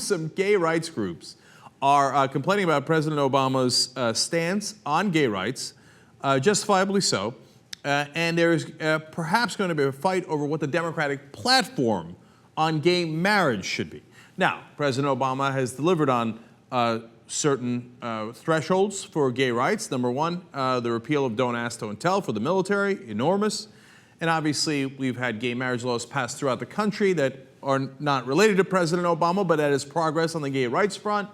some gay rights groups are complaining about President Obama's stance on gay rights, justifiably so, and there's perhaps going to be a fight over what the Democratic platform on gay marriage should be. Now, President Obama has delivered on certain thresholds for gay rights. Number one, the repeal of Don't Ask, Don't Tell for the military, enormous. And obviously, we've had gay marriage laws passed throughout the country that are not related to President Obama, but that is progress on the gay rights front.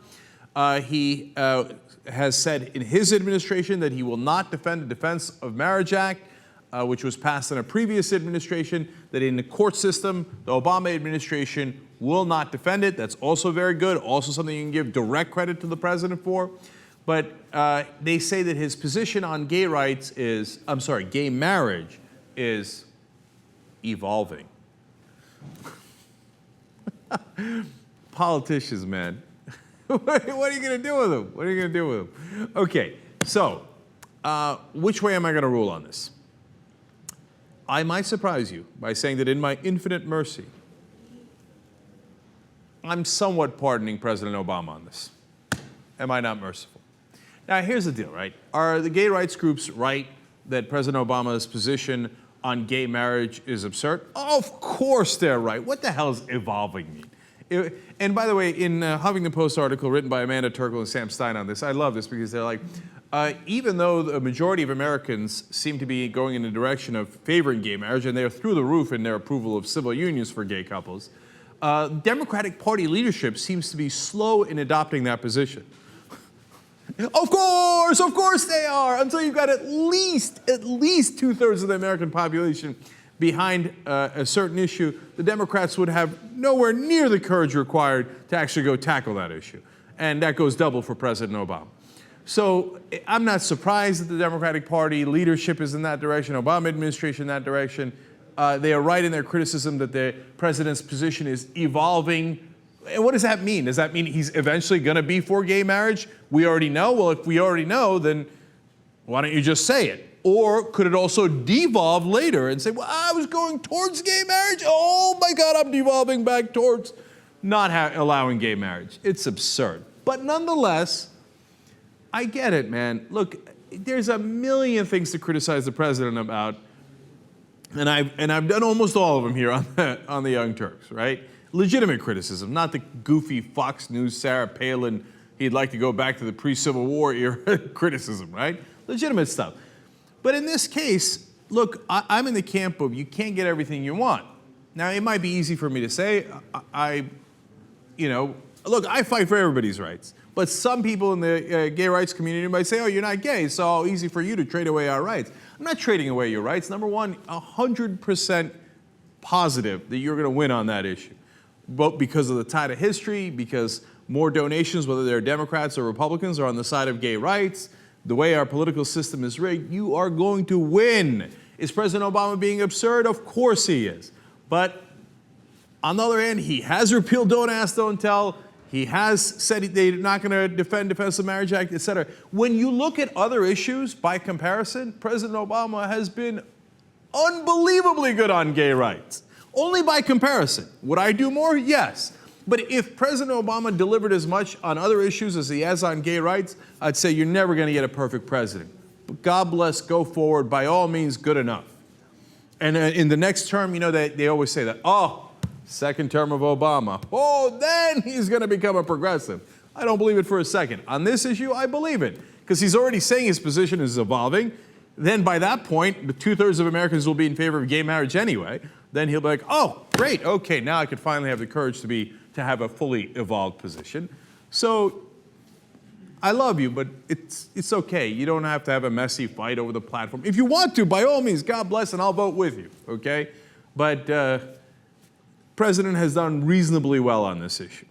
He has said in his administration that he will not defend the Defense of Marriage Act, which was passed in a previous administration, that in the court system, the Obama administration will not defend it. That's also very good, also something you can give direct credit to the president for. But they say that his position on gay rights is, gay marriage is evolving. Politicians, man. What are you going to do with them? What are you going to do with them? Okay, so which way am I going to rule on this? I might surprise you by saying that in my infinite mercy, I'm somewhat pardoning President Obama on this. Am I not merciful? Now, here's the deal, right? Are the gay rights groups right that President Obama's position on gay marriage is absurd? Of course they're right. What the hell does evolving mean? And by the way, in a Huffington Post article written by Amanda Turkle and Sam Stein on this, I love this because they're like, even though the majority of Americans seem to be going in the direction of favoring gay marriage, and they're through the roof in their approval of civil unions for gay couples, Democratic Party leadership seems to be slow in adopting that position. Of course they are, until you've got at least 2/3 of the American population behind a certain issue. The Democrats would have nowhere near the courage required to actually go tackle that issue. And that goes double for President Obama. So I'm not surprised that the Democratic Party leadership is in that direction, Obama administration in that direction. They are right in their criticism that the president's position is evolving. And what does that mean? Does that mean he's eventually going to be for gay marriage? We already know. Well, if we already know, then why don't you just say it? Or could it also devolve later and say, well, I was going towards gay marriage. Oh my God, I'm devolving back towards not allowing gay marriage. It's absurd. But nonetheless, I get it, man. Look, there's a million things to criticize the president about, and I've done almost all of them here on the Young Turks, right? Legitimate criticism, not the goofy Fox News, Sarah Palin, he'd like to go back to the pre-Civil War era criticism, right? Legitimate stuff. But in this case, look, I'm in the camp of you can't get everything you want. Now, it might be easy for me to say, look, I fight for everybody's rights. But some people in the gay rights community might say, oh, you're not gay, so easy for you to trade away our rights. I'm not trading away your rights. Number one, 100% positive that you're going to win on that issue. Both because of the tide of history, because more donations, whether they're Democrats or Republicans, are on the side of gay rights. The way our political system is rigged, you are going to win. Is President Obama being absurd? Of course he is. But on the other hand, he has repealed Don't Ask, Don't Tell. He has said they're not going to defend Defense of Marriage Act, et cetera. When you look at other issues, by comparison, President Obama has been unbelievably good on gay rights. Only by comparison. Would I do more? Yes. But if President Obama delivered as much on other issues as he has on gay rights, I'd say you're never going to get a perfect president. But God bless, go forward, by all means, good enough. And in the next term, they always say that, oh, second term of Obama, oh, then he's going to become a progressive. I don't believe it for a second. On this issue, I believe it, because he's already saying his position is evolving. Then by that point, the 2/3 of Americans will be in favor of gay marriage anyway. Then he'll be like, oh, great, okay, now I could finally have the courage to have a fully evolved position. So I love you, but it's okay. You don't have to have a messy fight over the platform. If you want to, by all means, God bless, and I'll vote with you, okay? But President has done reasonably well on this issue.